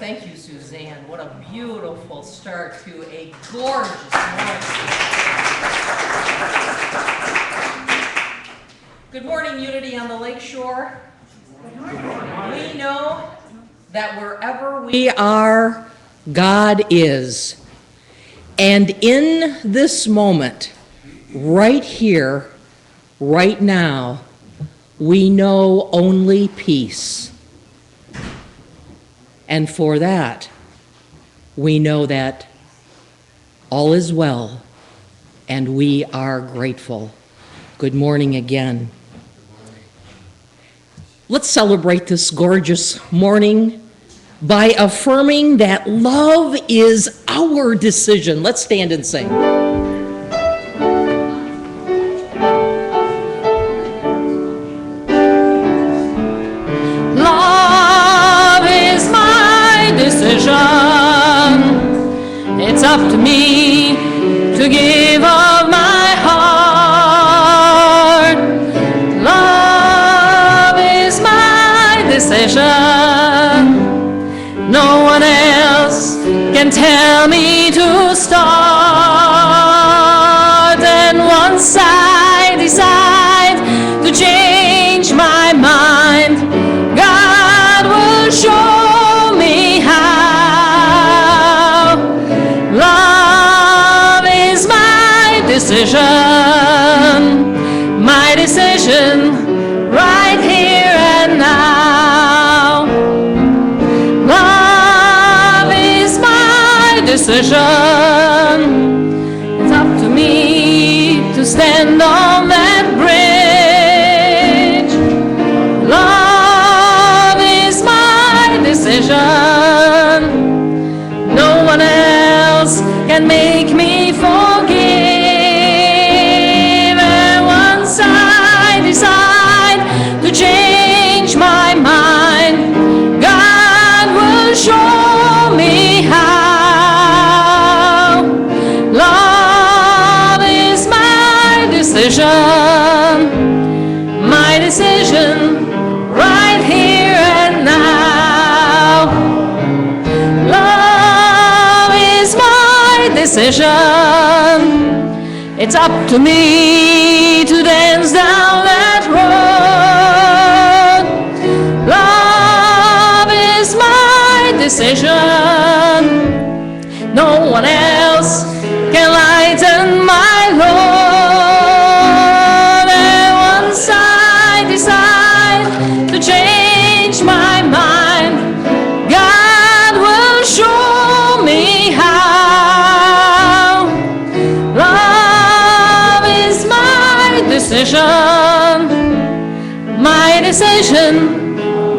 Thank you, Suzanne. What a beautiful start to a gorgeous morning. Good morning, Unity on the Lake Shore. We know that wherever we are, God is. And in this moment, right here, right now, we know only peace. And for that, we know that all is well, and we are grateful. Good morning again. Let's celebrate this gorgeous morning by affirming that love is our decision. Let's stand and sing. It's up to me to give of my heart. Love is my decision. No one else can tell me to start. And once I decide to change my mind, God will show me how. My decision, right here and now. Love is my decision. It's up to me to stand on that bridge. Love is my decision. No one else can make me forgive. Change my mind, God will show me how. Love is my decision, right here and now. Love is my decision. It's up to me to dance down that road. Decision. No one else can lighten my load. And once I decide to change my mind, God will show me how. Love is my decision,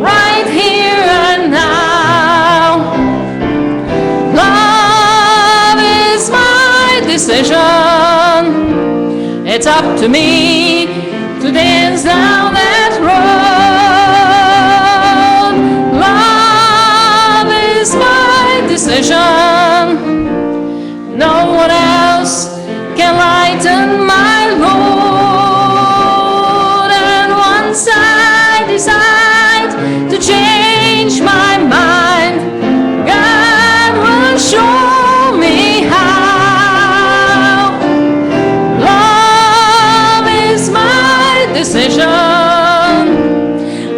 right here and now. Decision. It's up to me to dance down that road. Love is my decision. No one else can lighten my load. And once I decide to change my mind, God will show me how.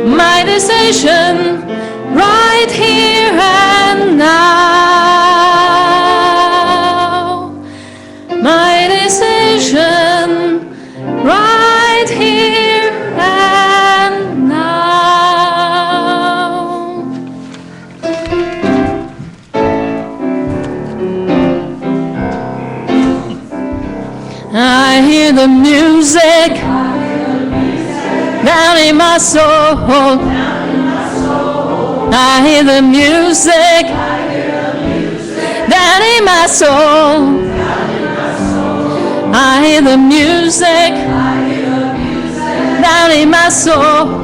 My decision, right here and now. My decision, right here and now. I hear the music down in my soul. I hear the music down in my soul. I hear the music down in my soul.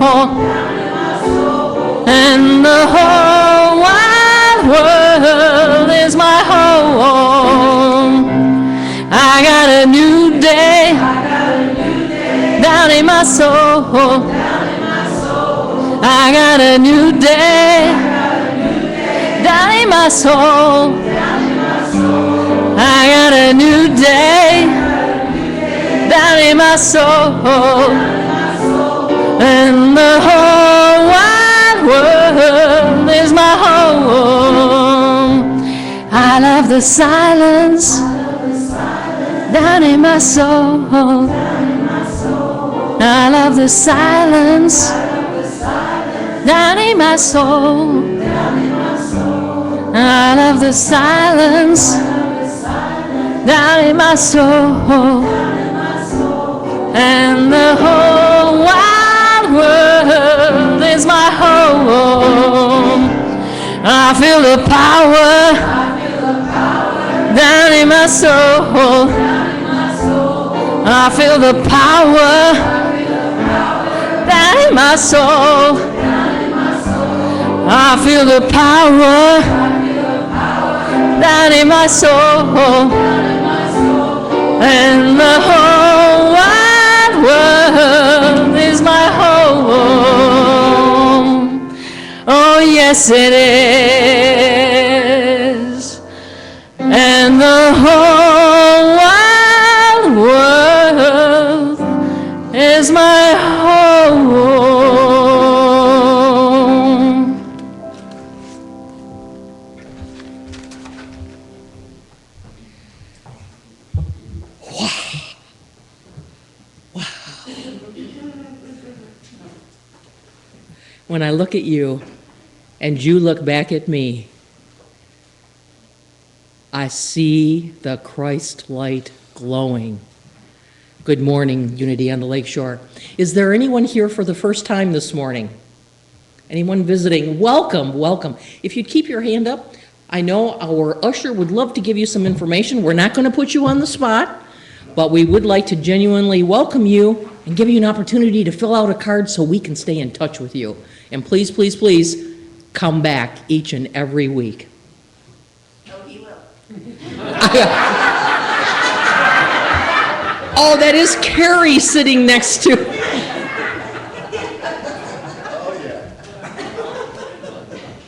And the whole wide world is my home. I got a new day down in my soul. I got a new day down in my soul. I got a new day down in my soul. And the whole wide world is my home. I love the silence down in my soul. I love the silence down in my soul. I love the silence down in my soul. And the whole wide world is my home. I feel the power down in my soul. I feel the power down in my soul. I feel the power down in my soul. And the whole wide world is my home. Oh, yes, it is. And the whole wide world is my home. When I look at you and you look back at me, I see the Christ light glowing. Good morning, Unity on the Lakeshore. Is there anyone here for the first time this morning? Anyone visiting? Welcome, welcome. If you'd keep your hand up, I know our usher would love to give you some information. We're not going to put you on the spot, but we would like to genuinely welcome you and give you an opportunity to fill out a card so we can stay in touch with you. And please, please, please come back each and every week. Oh, he will. Oh, that is Carrie sitting next to.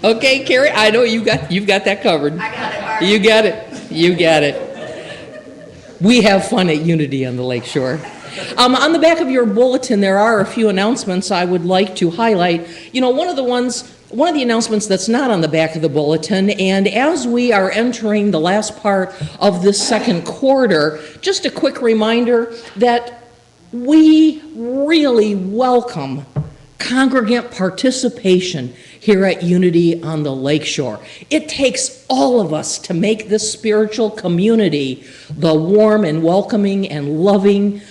Okay, Carrie, I know you've got that covered. I got it, Mark. You got it. You got it. We have fun at Unity on the Lakeshore. On the back of your bulletin, there are a few announcements I would like to highlight. You know, one of the announcements that's not on the back of the bulletin, and as we are entering the last part of this second quarter, just a quick reminder that we really welcome congregant participation here at Unity on the Lakeshore. It takes all of us to make this spiritual community the warm and welcoming and loving,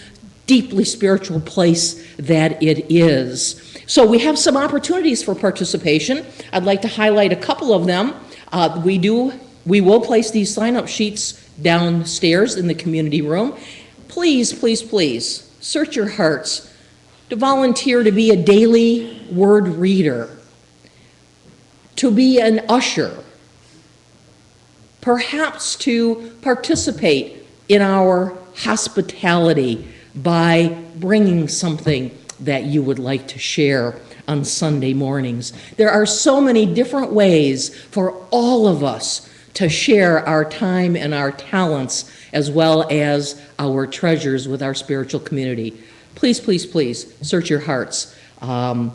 deeply spiritual place that it is. So we have some opportunities for participation. I'd like to highlight a couple of them. We will place these sign-up sheets downstairs in the community room. Please, please, please, search your hearts to volunteer to be a daily word reader, to be an usher, perhaps to participate in our hospitality by bringing something that you would like to share on Sunday mornings. There are so many different ways for all of us to share our time and our talents as well as our treasures with our spiritual community. Please, please, please search your hearts and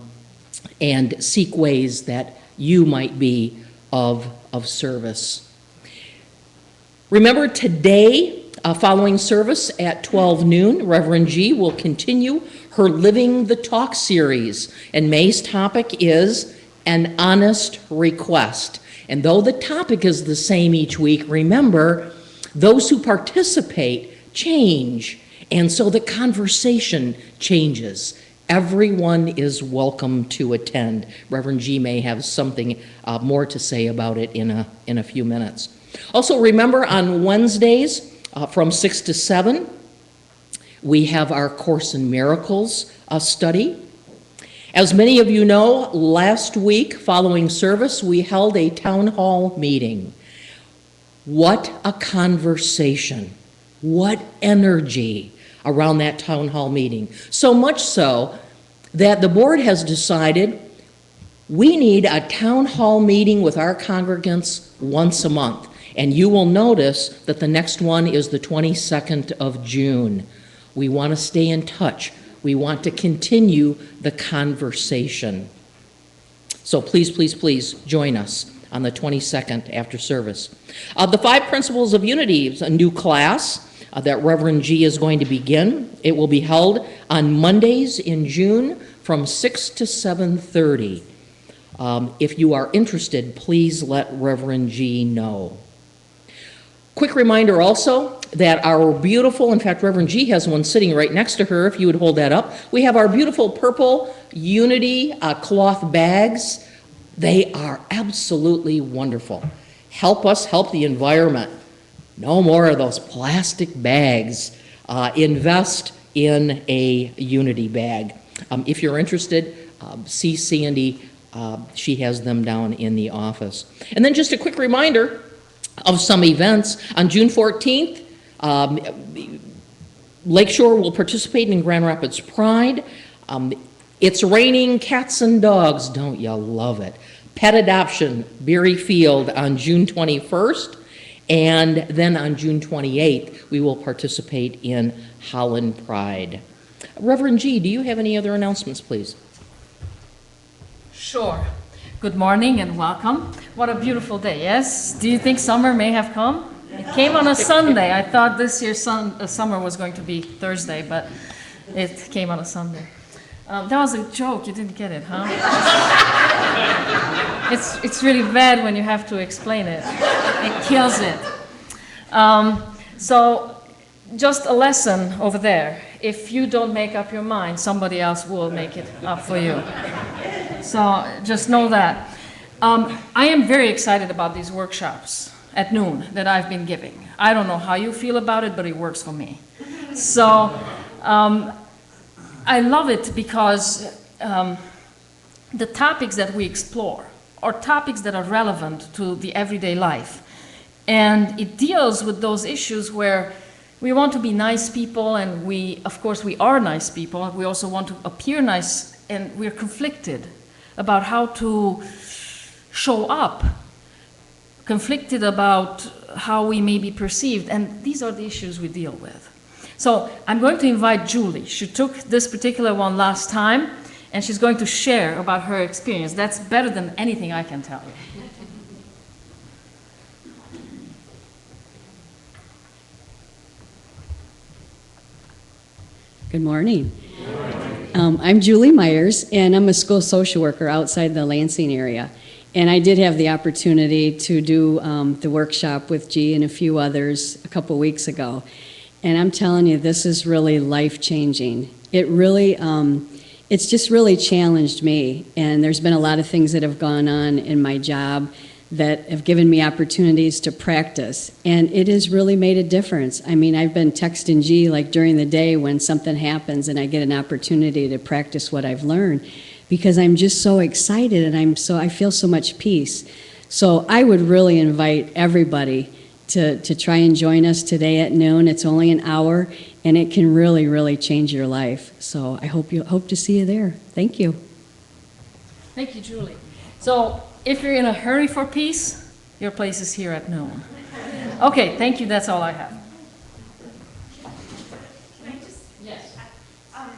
seek ways that you might be of service. Remember today, following service at 12 noon, Reverend G will continue her Living the Talk series, and May's topic is an honest request. And though the topic is the same each week, remember, those who participate change, and so the conversation changes. Everyone is welcome to attend. Reverend G may have something more to say about it in a few minutes. Also remember, on Wednesdays from 6 to 7, we have our Course in Miracles study. As many of you know, last week following service, we held a town hall meeting. What a conversation, what energy around that town hall meeting. So much so that the board has decided We need a town hall meeting with our congregants once a month, and you will notice that the next one is the 22nd of June. We want to stay in touch. We want to continue the conversation. So please, please, please join us on the 22nd after service. The 5 Principles of Unity is a new class that Reverend G is going to begin. It will be held on Mondays in June from 6 to 7:30. If you are interested, please let Reverend G know. Quick reminder also that our beautiful, in fact, Reverend G has one sitting right next to her, if you would hold that up. We have our beautiful purple Unity cloth bags. They are absolutely wonderful. Help us help the environment. No more of those plastic bags. Invest in a Unity bag. If you're interested, see Sandy. She has them down in the office. And then just a quick reminder of some events. On June 14th, Lakeshore will participate in Grand Rapids Pride. It's raining cats and dogs. Don't you love it? Pet adoption, Beery Field on June 21st. And then on June 28th, we will participate in Holland Pride. Reverend G, do you have any other announcements, please? Sure. Good morning and welcome. What a beautiful day, yes? Do you think summer may have come? It came on a Sunday. I thought this year's summer was going to be Thursday, but it came on a Sunday. That was a joke. You didn't get it, huh? It's really bad when you have to explain it. It kills it. So just a lesson over there. If you don't make up your mind, somebody else will make it up for you. So just know that. I am very excited about these workshops at noon that I've been giving. I don't know how you feel about it, but it works for me. So I love it because the topics that we explore are topics that are relevant to the everyday life. And it deals with those issues where we want to be nice people, and of course, we are nice people. We also want to appear nice, and we're conflicted about how to show up, conflicted about how we may be perceived, and these are the issues we deal with. So I'm going to invite Julie. She took this particular one last time, and she's going to share about her experience. That's better than anything I can tell you. Good morning. I'm Julie Myers, and I'm a school social worker outside the Lansing area. And I did have the opportunity to do the workshop with G and a few others a couple weeks ago. And I'm telling you, this is really life-changing. It really, it's just really challenged me. And there's been a lot of things that have gone on in my job that have given me opportunities to practice. And it has really made a difference. I mean, I've been texting G like during the day when something happens and I get an opportunity to practice what I've learned, because I'm just so excited and I feel so much peace. So I would really invite everybody to try and join us today at noon. It's only an hour, and it can really, really change your life. So I hope to see you there. Thank you. Thank you, Julie. So if you're in a hurry for peace, your place is here at noon. Okay, thank you. That's all I have. Can I just? Yes. I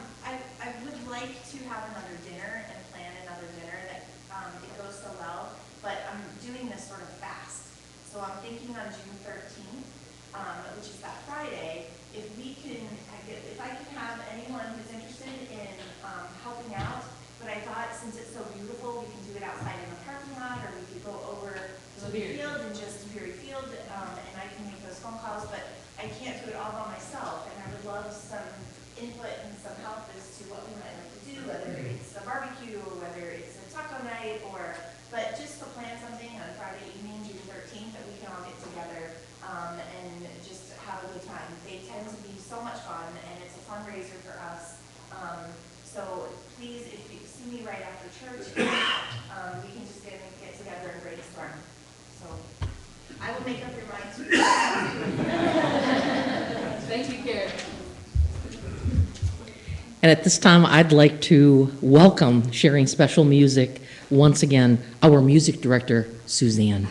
would like to have another dinner and plan another dinner that it goes so well, but I'm doing this sort of fast. So I'm thinking on June 13th, which is that Friday, if I can have anyone who's interested in helping out, but I thought since it's so beautiful, we can do it outside in the parking lot, or we could go over to the field and just Beery Field, and I can make those phone calls, but I can't do it all by myself, and I would love some input and some help as to what we might like to do, whether it's a barbecue, or whether it's a taco night, but just to plan something on Friday evening, June 13th, that we can all get together and just have a good time. They tend to be so much fun, and it's a fundraiser for us. So please, if you see me right after church, we can just get together and brainstorm. So I will make up your minds. Thank you, Karen. And at this time, I'd like to welcome sharing special music once again, our music director, Suzanne.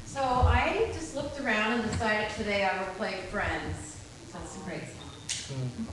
So I just looked around and decided today I would play Friends. That's a great song.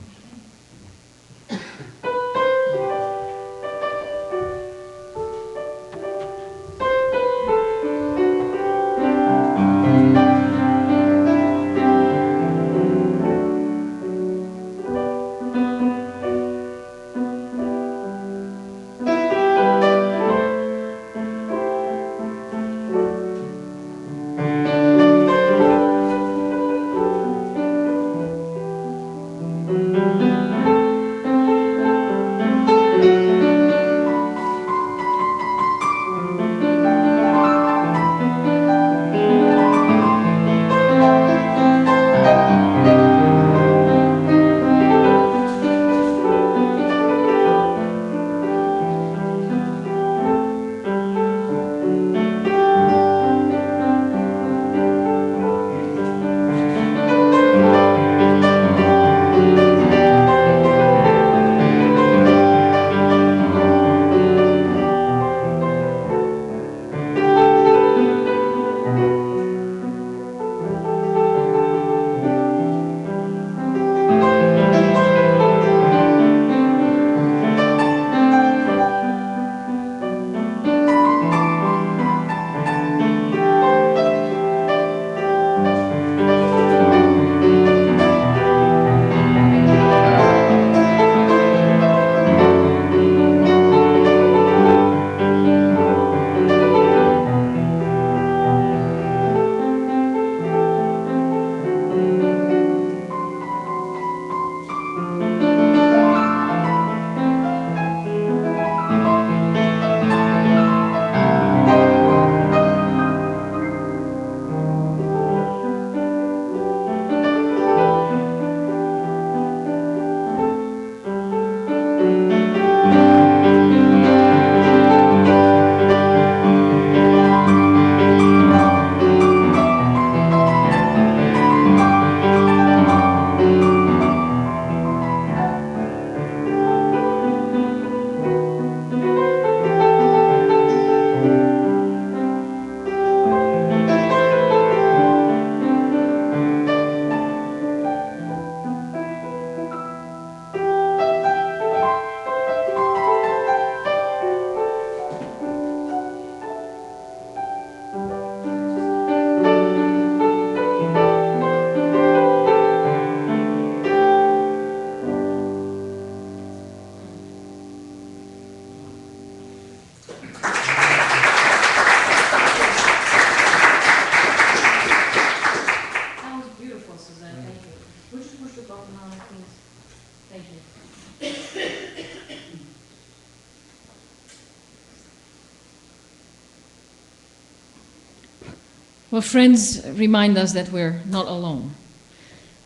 Well, friends remind us that we're not alone.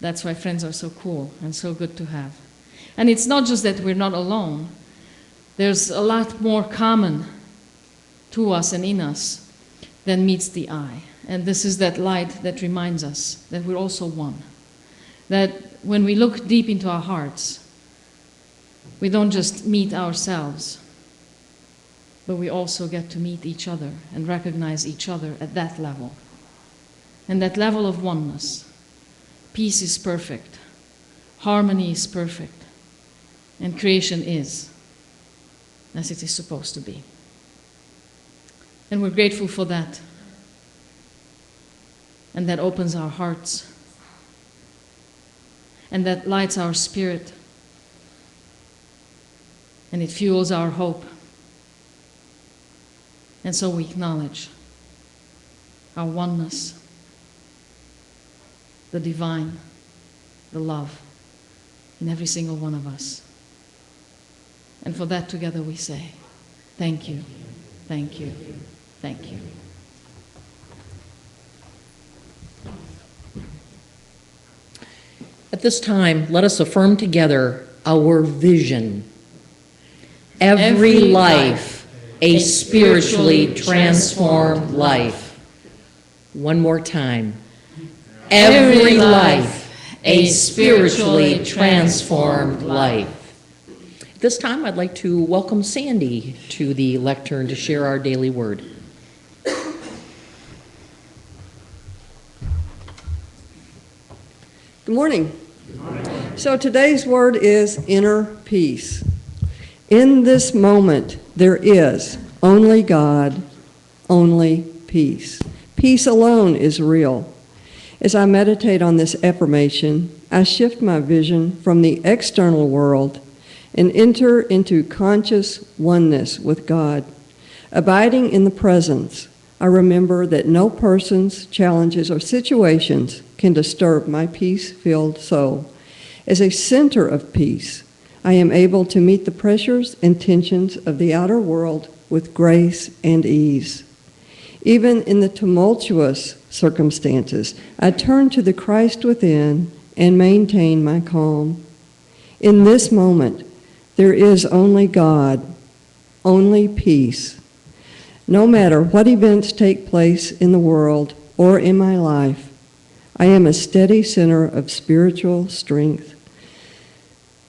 That's why friends are so cool and so good to have. And it's not just that we're not alone. There's a lot more common to us and in us than meets the eye. And this is that light that reminds us that we're also one. That when we look deep into our hearts, we don't just meet ourselves, but we also get to meet each other and recognize each other at that level. And that level of oneness. Peace is perfect. Harmony is perfect. And creation is as it is supposed to be. And we're grateful for that. And that opens our hearts. And that lights our spirit. And it fuels our hope. And so we acknowledge our oneness, the divine, the love in every single one of us. And for that together we say, thank you, thank you, thank you. At this time, let us affirm together our vision. Every life, a spiritually transformed life. One more time. Every life, a spiritually transformed life. This time, I'd like to welcome Sandy to the lectern to share our daily word. Good morning. So today's word is inner peace. In this moment, there is only God, only peace. Peace alone is real. As I meditate on this affirmation, I shift my vision from the external world and enter into conscious oneness with God. Abiding in the presence, I remember that no persons, challenges, or situations can disturb my peace-filled soul. As a center of peace, I am able to meet the pressures and tensions of the outer world with grace and ease. Even in the tumultuous circumstances, I turn to the Christ within and maintain my calm. In this moment, there is only God, only peace. No matter what events take place in the world or in my life, I am a steady center of spiritual strength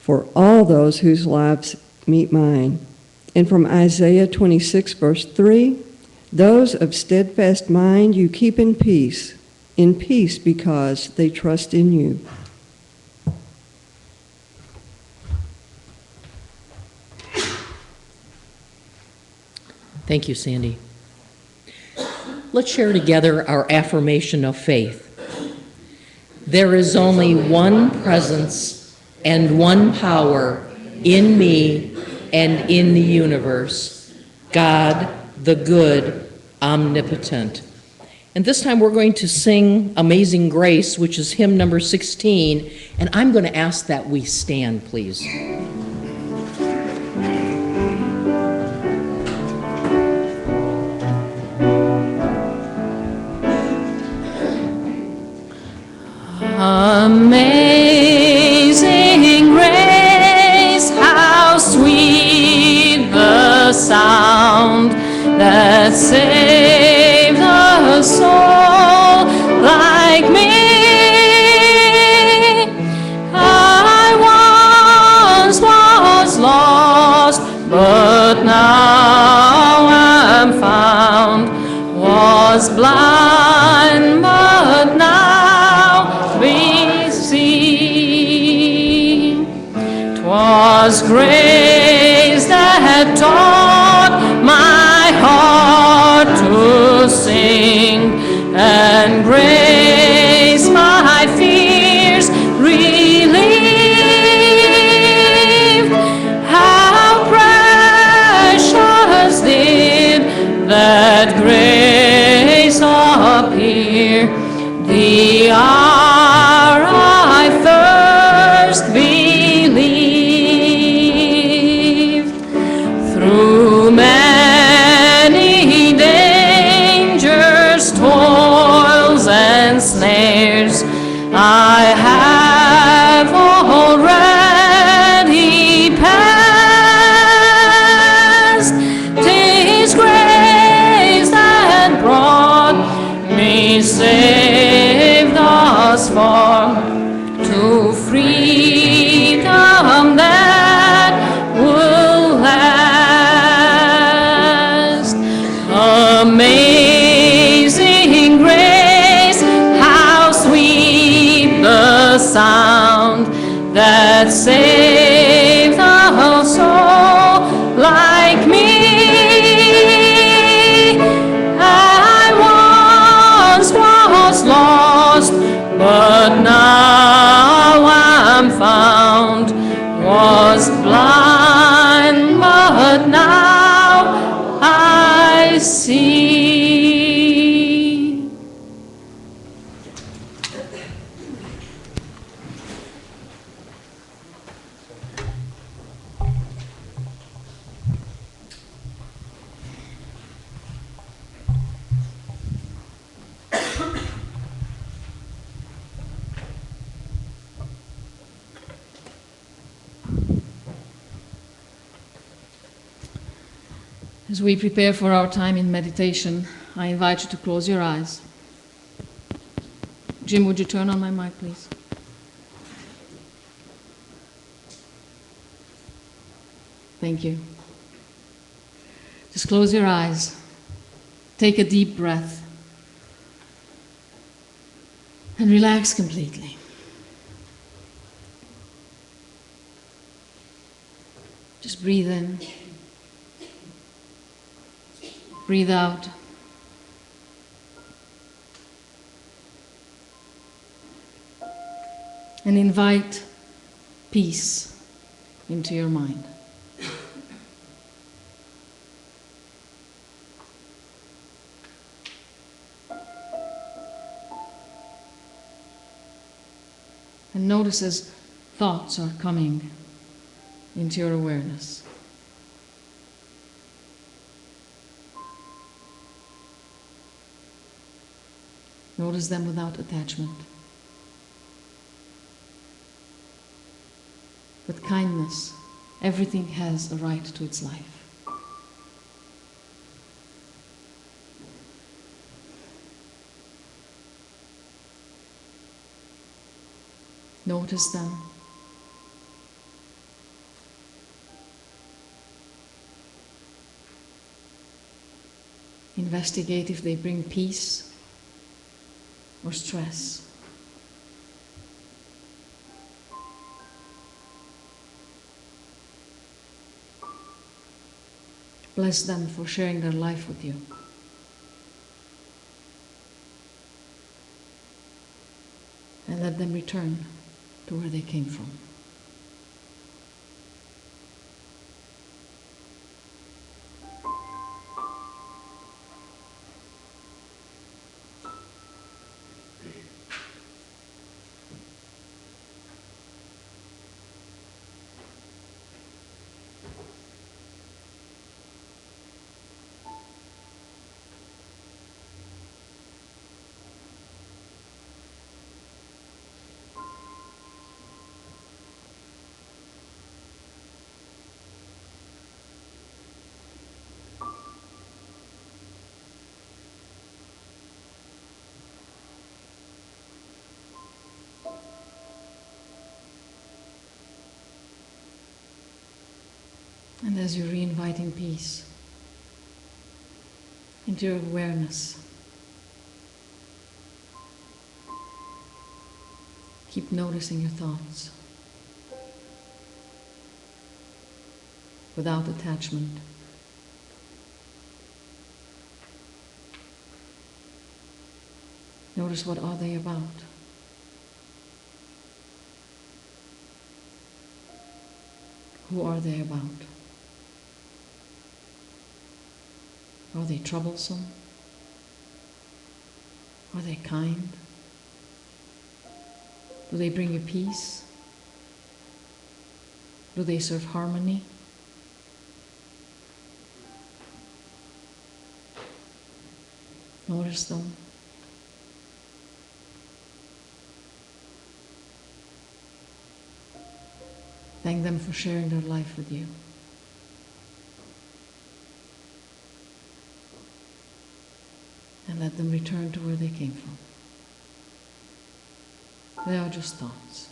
for all those whose lives meet mine. And from Isaiah 26, verse 3, those of steadfast mind you keep in peace because they trust in you. Thank you, Sandy. Let's share together our affirmation of faith. There is only one presence and one power in me and in the universe, God, the good, omnipotent. And this time we're going to sing Amazing Grace, which is hymn number 16, and I'm going to ask that we stand, please. Amazing grace, how sweet the sound that saved a soul like me. I once was lost, but now am found, was blind, but now see. 'Twas grace that taught my heart to sing, and grace my fears relieved. How precious did that grace appear, the hour I first believed. Through many dangers, toils, and snares, I have already passed. 'Tis grace that brought me safe thus far to freedom that will last. Amazing grace, how sweet the sound that saved a soul like me. I once was lost, but now I'm found, was blind, but now I see. As we prepare for our time in meditation, I invite you to close your eyes. Jim, would you turn on my mic, please? Thank you. Just close your eyes. Take a deep breath. And relax completely. Just breathe in. Breathe out. And invite peace into your mind. And notice as thoughts are coming into your awareness. Notice them without attachment. With kindness, everything has a right to its life. Notice them. Investigate if they bring peace or stress. Bless them for sharing their life with you. And let them return to where they came from. And as you're re-inviting peace into your awareness, keep noticing your thoughts without attachment. Notice, what are they about? Who are they about? Are they troublesome? Are they kind? Do they bring you peace? Do they serve harmony? Notice them. Thank them for sharing their life with you. And let them return to where they came from. They are just thoughts.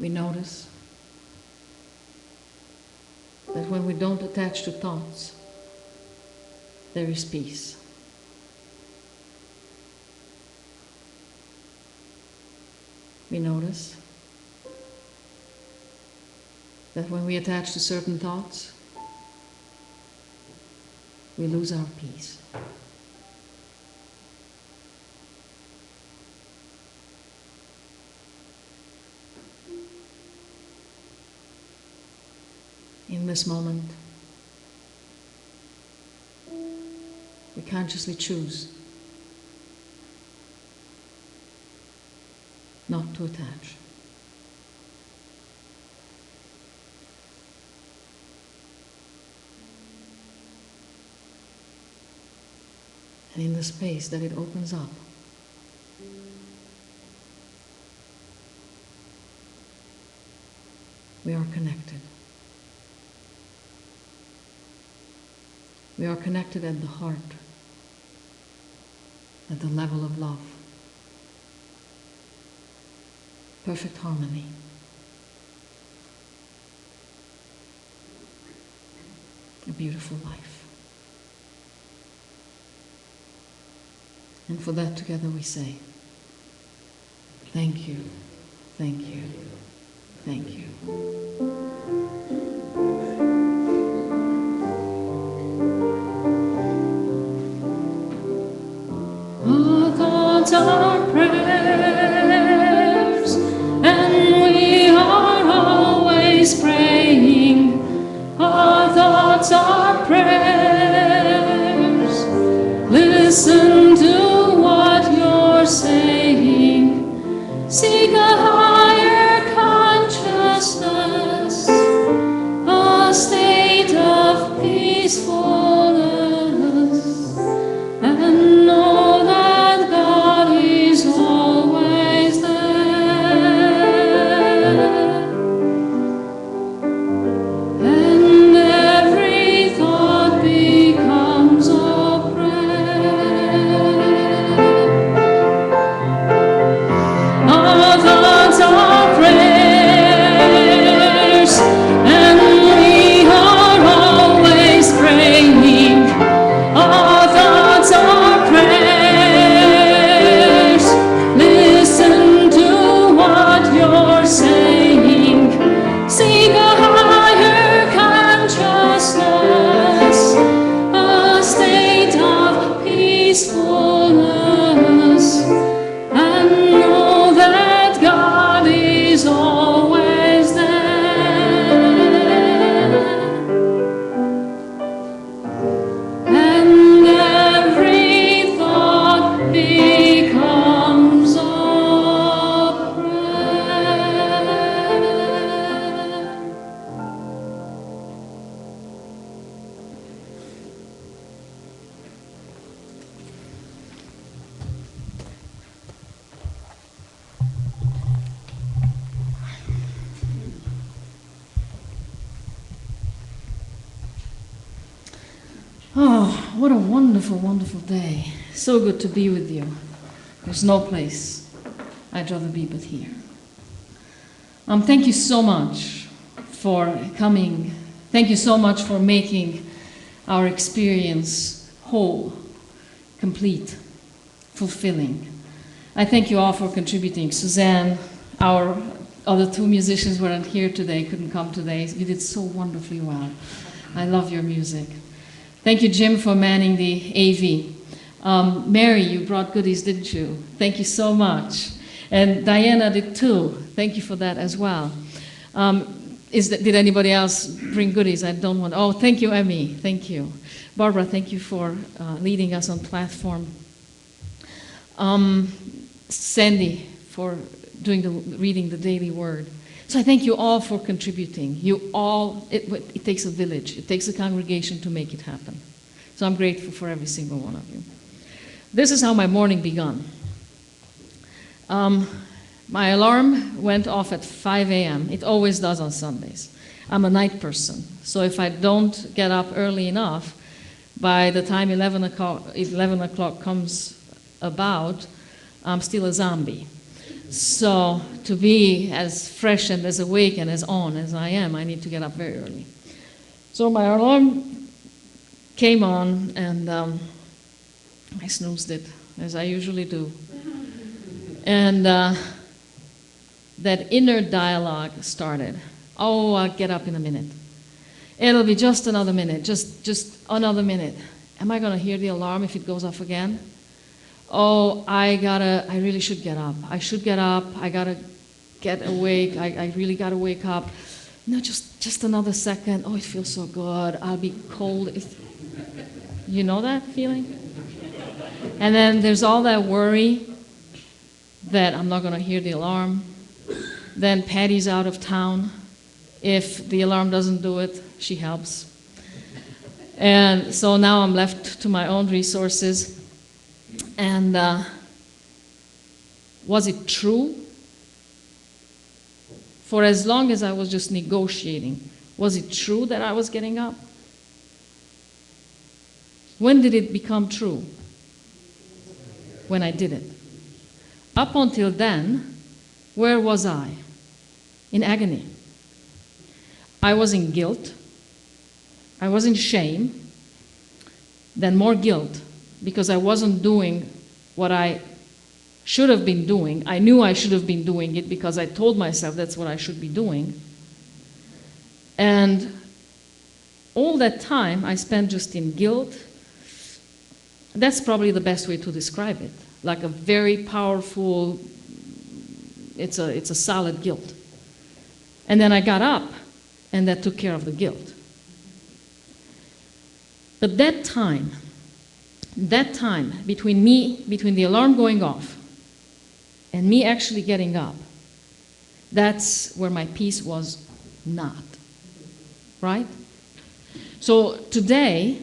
We notice that when we don't attach to thoughts, there is peace. We notice that when we attach to certain thoughts, we lose our peace. in this moment. We consciously choose not to attach. And in the space that it opens up, we are connected. We are connected at the heart, at the level of love. Perfect harmony. A beautiful life. And for that together we say, thank you, thank you, thank you. Our thoughts are prayers, and we are always praying. Our thoughts are prayers. Listen to what you're saying. Seek a higher consciousness, a state of peacefulness, and know that God is always there. And every thought becomes a prayer. Our thoughts are prayers, and we are always praying. Our thoughts are prayers. Listen to what you're saying. Seek a higher consciousness, a state of peacefulness, and know that God is always there. And every thought becomes a prayer. Oh, what a wonderful, wonderful day. So good to be with you. There's no place I'd rather be but here. Thank you so much for coming. Thank you so much for making our experience whole, complete, fulfilling. I thank you all for contributing. Suzanne, our other two musicians weren't here today, couldn't come today. You did so wonderfully well. I love your music. Thank you, Jim, for manning the AV. Mary, you brought goodies, didn't you? Thank you so much. And Diana did too. Thank you for that as well. Did anybody else bring goodies? I don't want. Oh, thank you, Emmy. Thank you. Barbara, thank you for leading us on platform. Sandy for reading the daily word. So I thank you all for contributing. You all, it takes a village. It takes a congregation to make it happen. So I'm grateful for every single one of you. This is how my morning began. My alarm went off at 5 a.m. It always does on Sundays. I'm a night person, so if I don't get up early enough, by the time 11 o'clock comes about, I'm still a zombie. So to be as fresh and as awake and as on as I am, I need to get up very early. So my alarm came on, and I snoozed it, as I usually do. And that inner dialogue started. Oh, I'll get up in a minute. It'll be just another minute, just another minute. Am I going to hear the alarm if it goes off again? Oh, I really should get up. I should get up. I got to get awake. I really got to wake up. no, just another second. Oh, it feels so good. I'll be cold. You know that feeling? And then there's all that worry that I'm not going to hear the alarm. Then Patty's out of town. If the alarm doesn't do it, she helps. And so now I'm left to my own resources. And was it true? For as long as I was just negotiating, was it true that I was getting up? When did it become true? When I did it. Up until then, where was I? In agony. I was in guilt. I was in shame. Then more guilt, because I wasn't doing what I should have been doing. I knew I should have been doing it because I told myself that's what I should be doing. And all that time I spent just in guilt. That's probably the best way to describe it. Like a very powerful, it's a solid guilt. And then I got up, and that took care of the guilt. But that time between the alarm going off and me actually getting up, that's where my peace was not. Right? So today,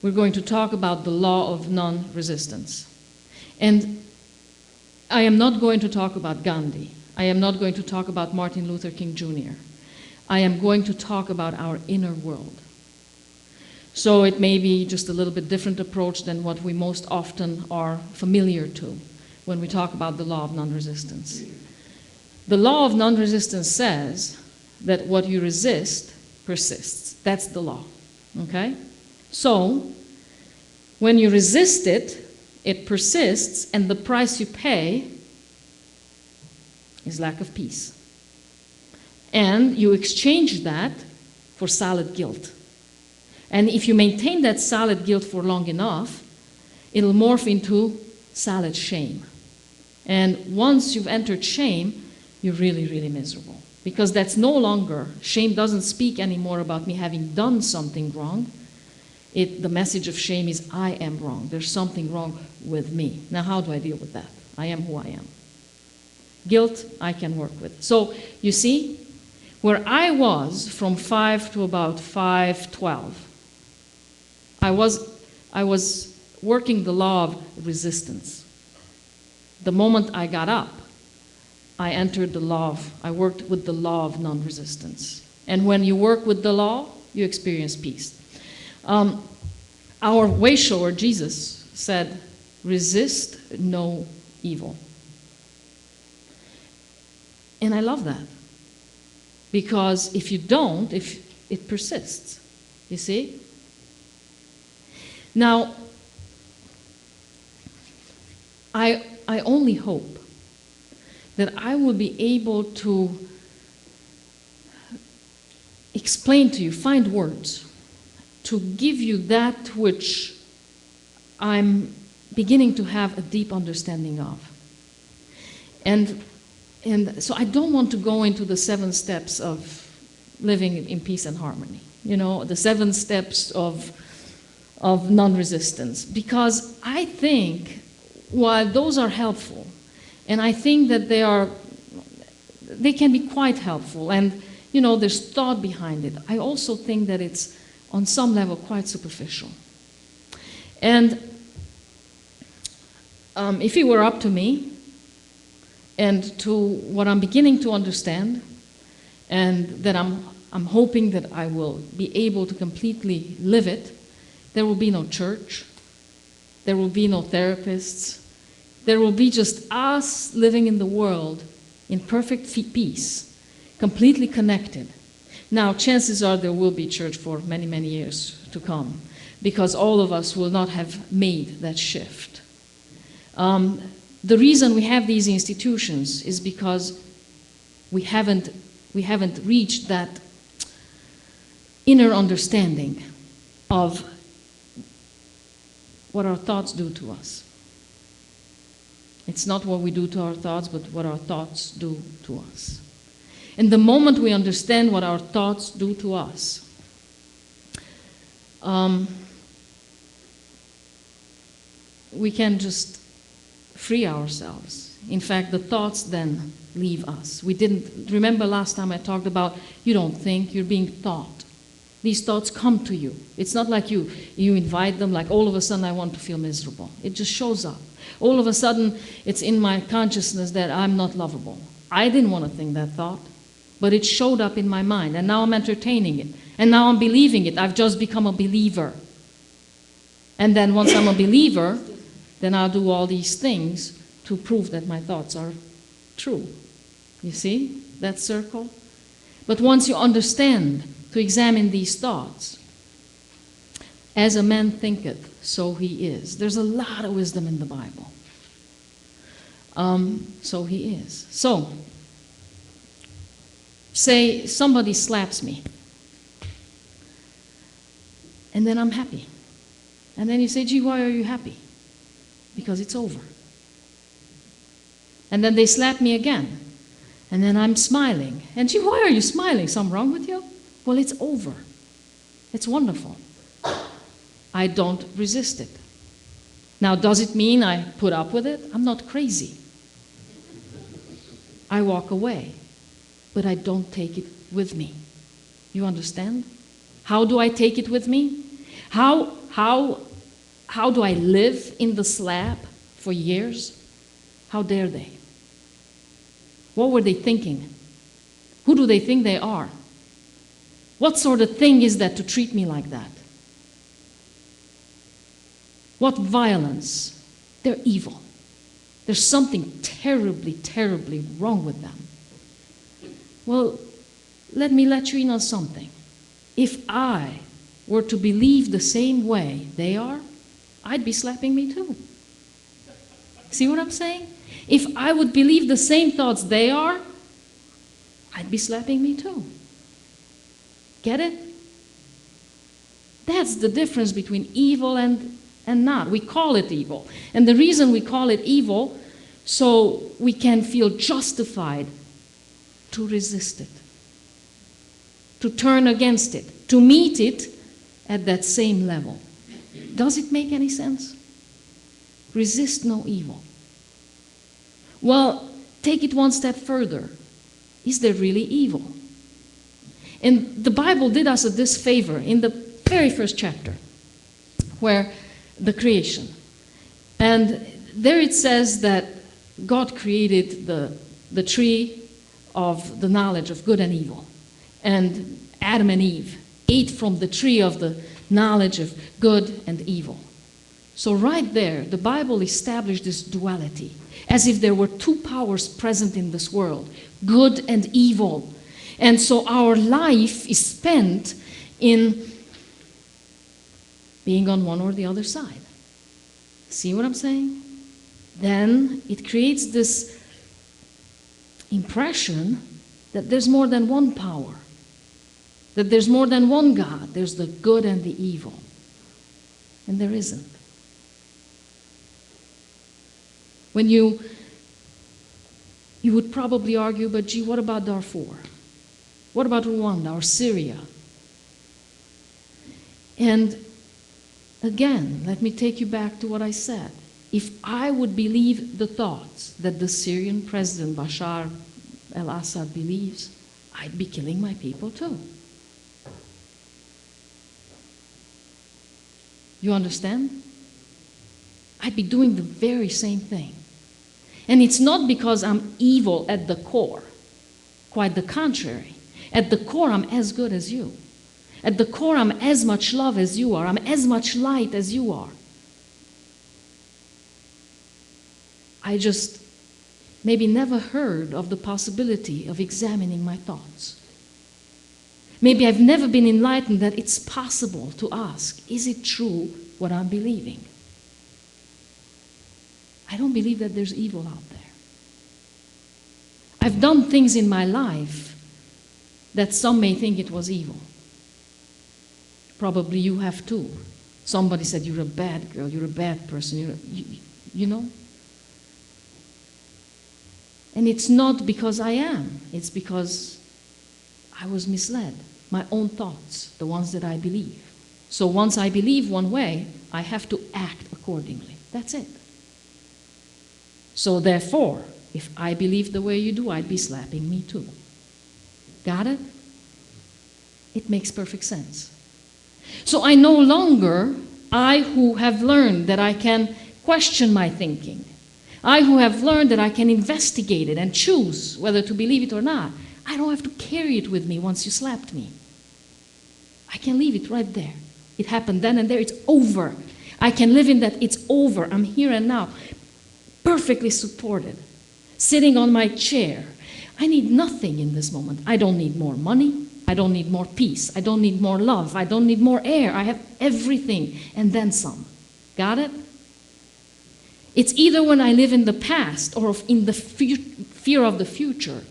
we're going to talk about the law of non-resistance. And I am not going to talk about Gandhi. I am not going to talk about Martin Luther King Jr. I am going to talk about our inner world. So it may be just a little bit different approach than what we most often are familiar to when we talk about the law of non-resistance. The law of non-resistance says that what you resist persists. That's the law. Okay? So, when you resist it, it persists, and the price you pay is lack of peace. And you exchange that for solid guilt. And if you maintain that solid guilt for long enough, it'll morph into solid shame. And once you've entered shame, you're really, really miserable. Because that's no longer, shame doesn't speak anymore about me having done something wrong. The message of shame is, I am wrong. There's something wrong with me. Now, how do I deal with that? I am who I am. Guilt, I can work with. So, you see, where I was from 5 to about 5:12, I was working the law of resistance. The moment I got up, I worked with the law of non-resistance. And when you work with the law, you experience peace. Our way shower, Jesus, said, resist no evil. And I love that. Because if you don't, if it persists, you see? Now, I only hope that I will be able to explain to you, find words, to give you that which I'm beginning to have a deep understanding of. And so I don't want to go into the 7 steps of living in peace and harmony, the 7 steps of non-resistance, because I think while those are helpful, and I think that they can be quite helpful, and there's thought behind it, I also think that it's on some level quite superficial. And if it were up to me, and to what I'm beginning to understand, and that I'm hoping that I will be able to completely live it, there will be no church, there will be no therapists, there will be just us living in the world in perfect peace, completely connected. Now, chances are there will be church for many, many years to come, because all of us will not have made that shift. The reason we have these institutions is because we haven't reached that inner understanding of what our thoughts do to us. It's not what we do to our thoughts, but what our thoughts do to us. And the moment we understand what our thoughts do to us, we can just free ourselves. In fact, the thoughts then leave us. We didn't, remember last time I talked about you don't think, you're being thought. These thoughts come to you. It's not like you invite them, like all of a sudden I want to feel miserable. It just shows up. All of a sudden it's in my consciousness that I'm not lovable. I didn't want to think that thought, but it showed up in my mind, and now I'm entertaining it. And now I'm believing it. I've just become a believer. And then once I'm a believer, then I'll do all these things to prove that my thoughts are true. You see that circle? But once you understand to examine these thoughts, as a man thinketh, so he is. There's a lot of wisdom in the Bible. So he is. So, say somebody slaps me, and then I'm happy. And then you say, gee, why are you happy? Because it's over. And then they slap me again. And then I'm smiling. And gee, why are you smiling? Something wrong with you? Well, it's over. It's wonderful. I don't resist it. Now, does it mean I put up with it? I'm not crazy. I walk away. But I don't take it with me. You understand? How do I take it with me? How do I live in the slap for years? How dare they? What were they thinking? Who do they think they are? What sort of thing is that to treat me like that? What violence? They're evil. There's something terribly, terribly wrong with them. Well, let me let you know something. If I were to believe the same way they are, I'd be slapping me too. See what I'm saying? If I would believe the same thoughts they are, I'd be slapping me too. Get it? That's the difference between evil and not. We call it evil. And the reason we call it evil, so we can feel justified to resist it, to turn against it, to meet it at that same level. Does it make any sense? Resist no evil. Well, take it one step further. Is there really evil? And the Bible did us a disfavor in the very first chapter, where the creation. And there it says that God created the tree of the knowledge of good and evil. And Adam and Eve ate from the tree of the knowledge of good and evil. So right there, the Bible established this duality, as if there were two powers present in this world, good and evil. And so our life is spent in being on one or the other side. See what I'm saying? Then it creates this impression that there's more than one power, that there's more than one God. There's the good and the evil. And there isn't. When you would probably argue, but gee, what about Darfur? What about Rwanda or Syria? And again, let me take you back to what I said. If I would believe the thoughts that the Syrian president Bashar al-Assad believes, I'd be killing my people too. You understand? I'd be doing the very same thing. And it's not because I'm evil at the core. Quite the contrary. At the core, I'm as good as you. At the core, I'm as much love as you are. I'm as much light as you are. I just maybe never heard of the possibility of examining my thoughts. Maybe I've never been enlightened that it's possible to ask, is it true what I'm believing? I don't believe that there's evil out there. I've done things in my life that some may think it was evil. Probably you have too. Somebody said, you're a bad girl, you're a bad person, you know? And it's not because I am, it's because I was misled. My own thoughts, the ones that I believe. So once I believe one way, I have to act accordingly. That's it. So therefore, if I believe the way you do, I'd be slapping me too. Got it? It makes perfect sense. So I no longer, I who have learned that I can question my thinking, I who have learned that I can investigate it and choose whether to believe it or not, I don't have to carry it with me once you slapped me. I can leave it right there. It happened then and there, it's over. I can live in that, it's over. I'm here and now, perfectly supported, sitting on my chair. I need nothing in this moment. I don't need more money. I don't need more peace. I don't need more love. I don't need more air. I have everything and then some. Got it? It's either when I live in the past or in the fear of the future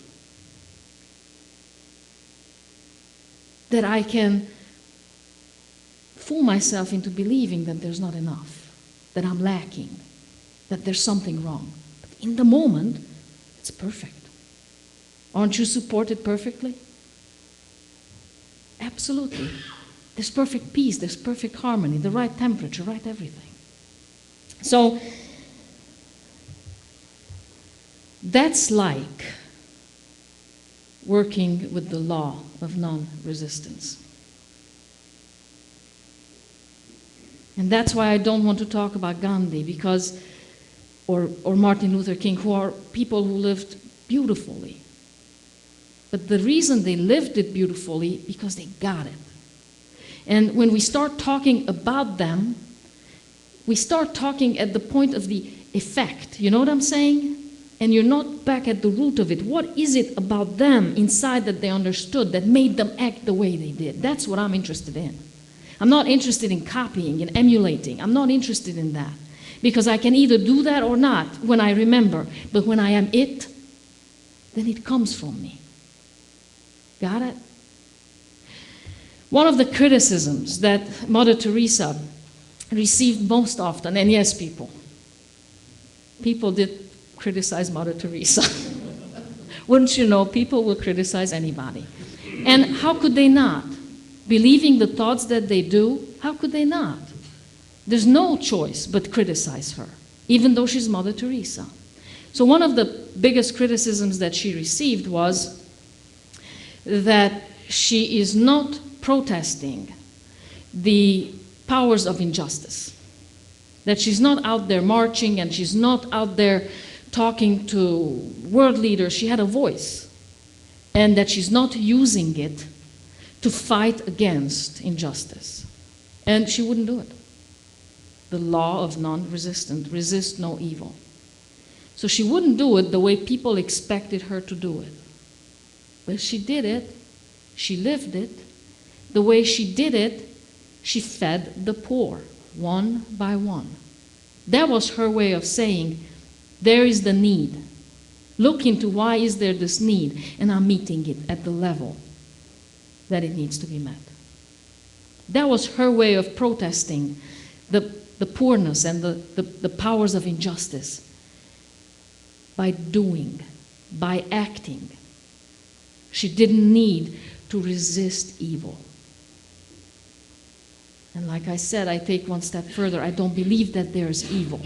that I can fool myself into believing that there's not enough, that I'm lacking, that there's something wrong. But in the moment, it's perfect. Aren't you supported perfectly? Absolutely. There's perfect peace, there's perfect harmony, the right temperature, right everything. So, that's like working with the law of non-resistance. And that's why I don't want to talk about Gandhi because, or Martin Luther King, who are people who lived beautifully. But the reason they lived it beautifully, because they got it. And when we start talking about them, we start talking at the point of the effect. You know what I'm saying? And you're not back at the root of it. What is it about them inside that they understood that made them act the way they did? That's what I'm interested in. I'm not interested in copying and emulating. I'm not interested in that. Because I can either do that or not when I remember. But when I am it, then it comes from me. Got it? One of the criticisms that Mother Teresa received most often, and yes, people did criticize Mother Teresa. Wouldn't you know, people will criticize anybody. And how could they not? Believing the thoughts that they do, how could they not? There's no choice but criticize her, even though she's Mother Teresa. So one of the biggest criticisms that she received was that she is not protesting the powers of injustice. That she's not out there marching and she's not out there talking to world leaders. She had a voice. And that she's not using it to fight against injustice. And she wouldn't do it. The law of non-resistance, resist no evil. So she wouldn't do it the way people expected her to do it. But she did it. She lived it. The way she did it, she fed the poor, one by one. That was her way of saying, there is the need. Look into why is there this need, and I'm meeting it at the level that it needs to be met. That was her way of protesting the poorness and the powers of injustice. By doing, by acting. She didn't need to resist evil. And like I said, I take one step further. I don't believe that there's evil.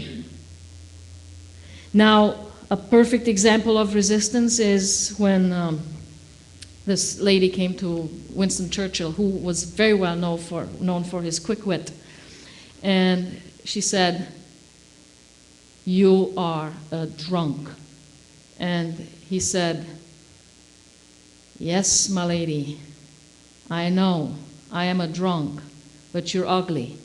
Now, a perfect example of resistance is when this lady came to Winston Churchill, who was very well known for his quick wit. And she said, "You are a drunk." And he said, "Yes, my lady, I know, I am a drunk, but you're ugly.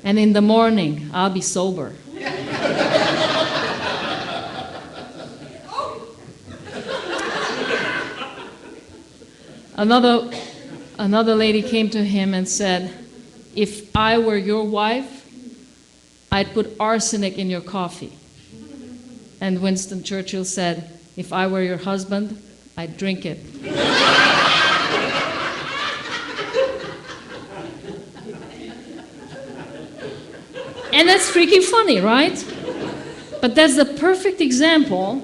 And in the morning, I'll be sober." Another lady came to him and said, "If I were your wife, I'd put arsenic in your coffee." And Winston Churchill said, "If I were your husband, I'd drink it." And that's freaking funny, right? But that's the perfect example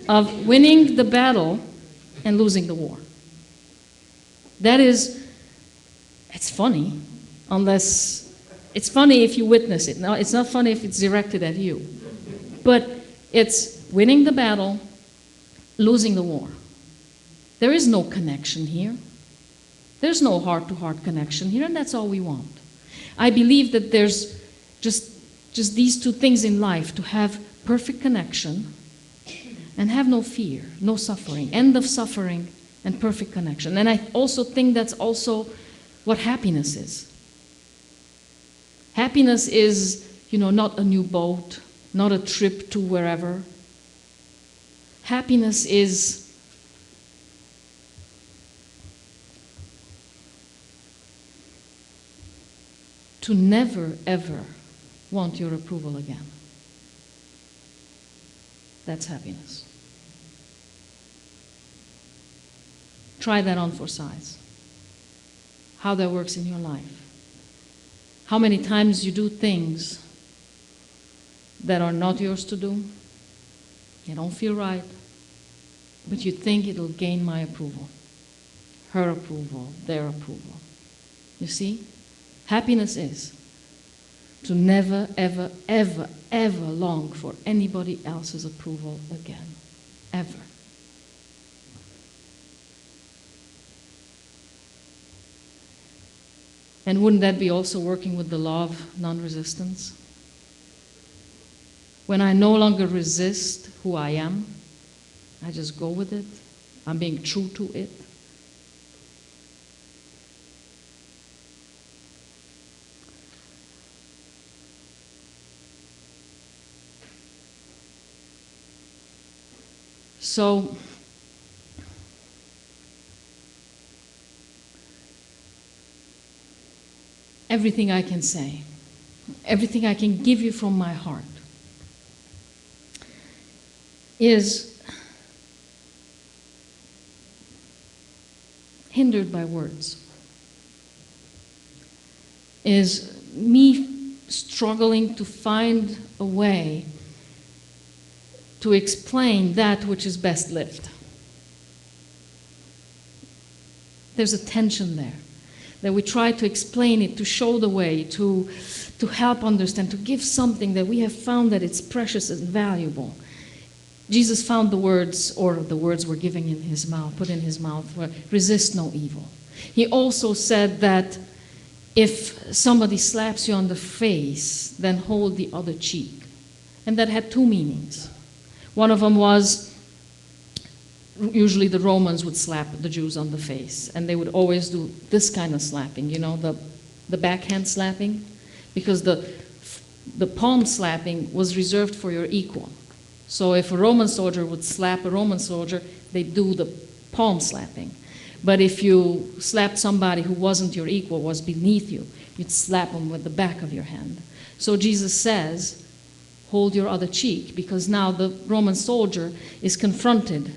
of winning the battle and losing the war. That is, it's funny, unless, it's funny if you witness it. No, it's not funny if it's directed at you. But it's winning the battle, losing the war. There is no connection here. There's no heart-to-heart connection here, and that's all we want. I believe that there's just these two things in life, to have perfect connection and have no fear, no suffering, end of suffering and perfect connection. And I also think that's also what happiness is. Happiness is, not a new boat, not a trip to wherever. Happiness is to never, ever want your approval again. That's happiness. Try that on for size. How that works in your life. How many times you do things that are not yours to do, you don't feel right, but you think it'll gain my approval, her approval, their approval. You see? Happiness is to never, ever, ever, ever long for anybody else's approval again. Ever. And wouldn't that be also working with the law of non-resistance? When I no longer resist who I am, I just go with it. I'm being true to it. So, everything I can say, everything I can give you from my heart is hindered by words, is me struggling to find a way to explain that which is best lived. There's a tension there, that we try to explain it, to show the way, to help understand, to give something that we have found that it's precious and valuable. Jesus found the words, or the words were given in his mouth, put in his mouth, were, resist no evil. He also said that if somebody slaps you on the face, then hold the other cheek. And that had two meanings. One of them was, usually the Romans would slap the Jews on the face, and they would always do this kind of slapping, the backhand slapping, because the palm slapping was reserved for your equal. So if a Roman soldier would slap a Roman soldier, they'd do the palm slapping. But if you slapped somebody who wasn't your equal, was beneath you, you'd slap them with the back of your hand. So Jesus says, hold your other cheek, because now the Roman soldier is confronted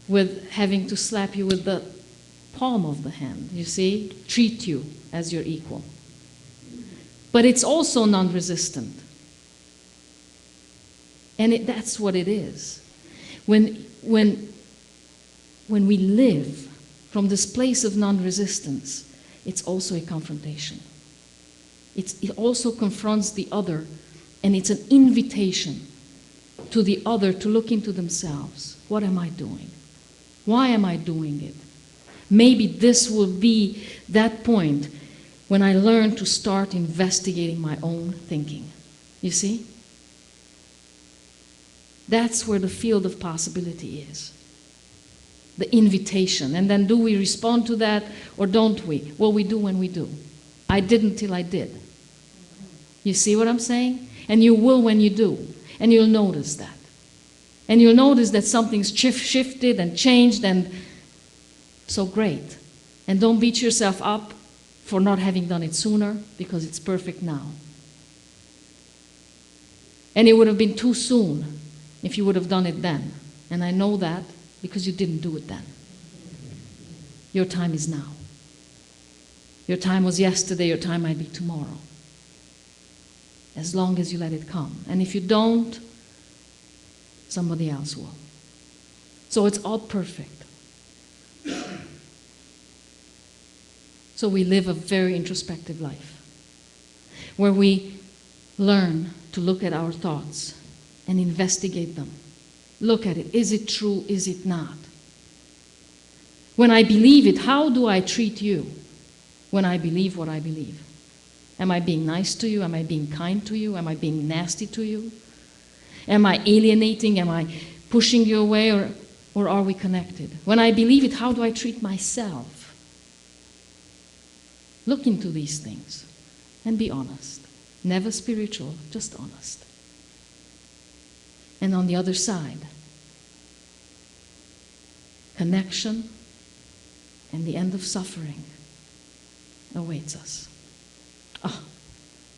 with having to slap you with the palm of the hand, you see, treat you as your equal. But it's also non-resistant. And that's what it is. When we live from this place of non-resistance, it's also a confrontation. It also confronts the other, and it's an invitation to the other to look into themselves. What am I doing? Why am I doing it? Maybe this will be that point when I learn to start investigating my own thinking. You see? That's where the field of possibility is. The invitation. And then do we respond to that or don't we? Well, we do when we do. I didn't till I did. You see what I'm saying? And you will when you do. And you'll notice that. And you'll notice that something's shifted and changed, and so great. And don't beat yourself up for not having done it sooner, because it's perfect now. And it would have been too soon if you would have done it then. And I know that because you didn't do it then. Your time is now. Your time was yesterday, your time might be tomorrow. As long as you let it come. And if you don't, somebody else will. So it's all perfect. So we live a very introspective life, where we learn to look at our thoughts and investigate them. Look at it. Is it true? Is it not? When I believe it, how do I treat you when I believe what I believe? Am I being nice to you? Am I being kind to you? Am I being nasty to you? Am I alienating? Am I pushing you away? Or are we connected? When I believe it, how do I treat myself? Look into these things and be honest. Never spiritual, just honest. And on the other side, connection and the end of suffering awaits us. Ah,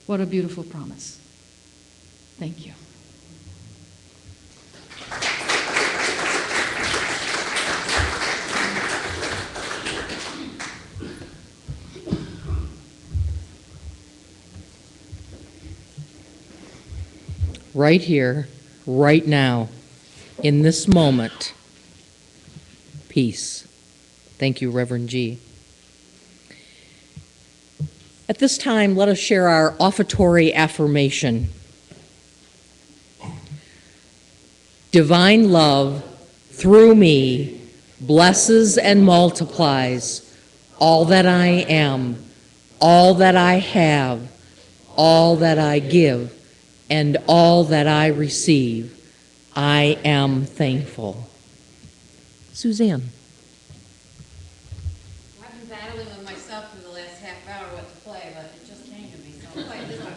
what a beautiful promise. Thank you. Right here, right now, in this moment, peace. Thank you, Reverend G. At this time, let us share our offertory affirmation. Divine love, through me, blesses and multiplies all that I am, all that I have, all that I give, and all that I receive. I am thankful. Suzanne. I've been battling with myself for the last half hour what to play, but it just came to me, so I'll play this one.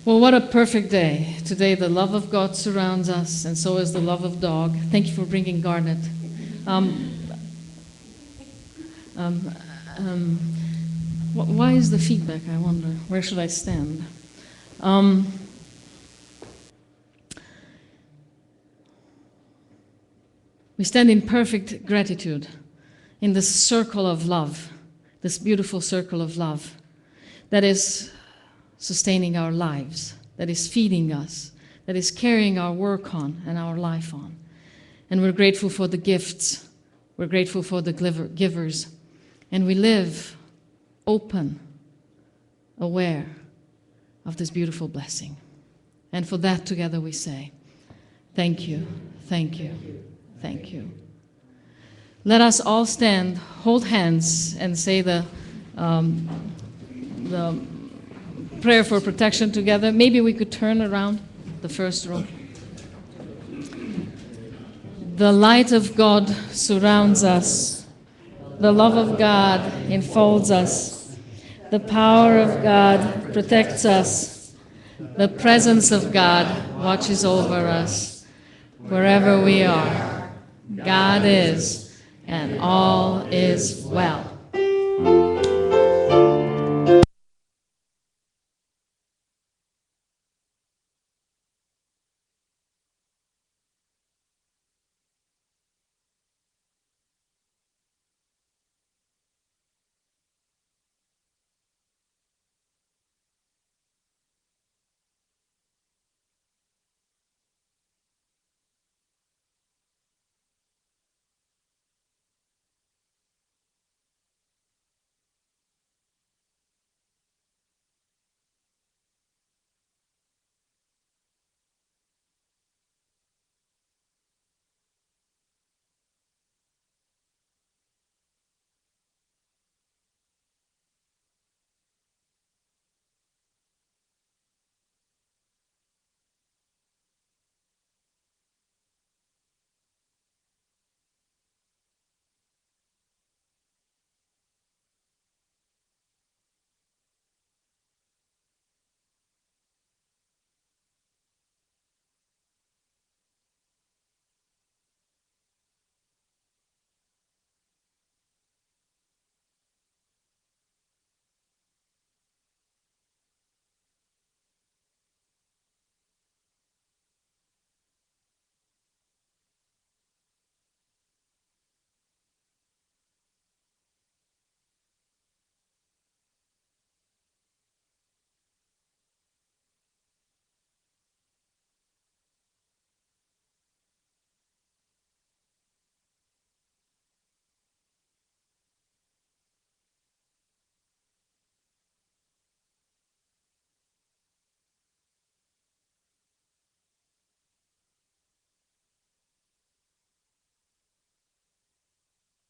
Well, what a perfect day. Today the love of God surrounds us, and so is the love of dog. Thank you for bringing Garnet. Why is the feedback, I wonder? Where should I stand? We stand in perfect gratitude in this circle of love, this beautiful circle of love that is sustaining our lives, that is feeding us, that is carrying our work on and our life on. And we're grateful for the gifts, we're grateful for the givers, and we live open, aware of this beautiful blessing. And for that together we say, thank you, thank you, thank you. Let us all stand, hold hands, and say the prayer for protection together. Maybe we could turn around the first row. The light of God surrounds us. The love of God enfolds us. The power of God protects us. The presence of God watches over us. Wherever we are, God is, and all is well.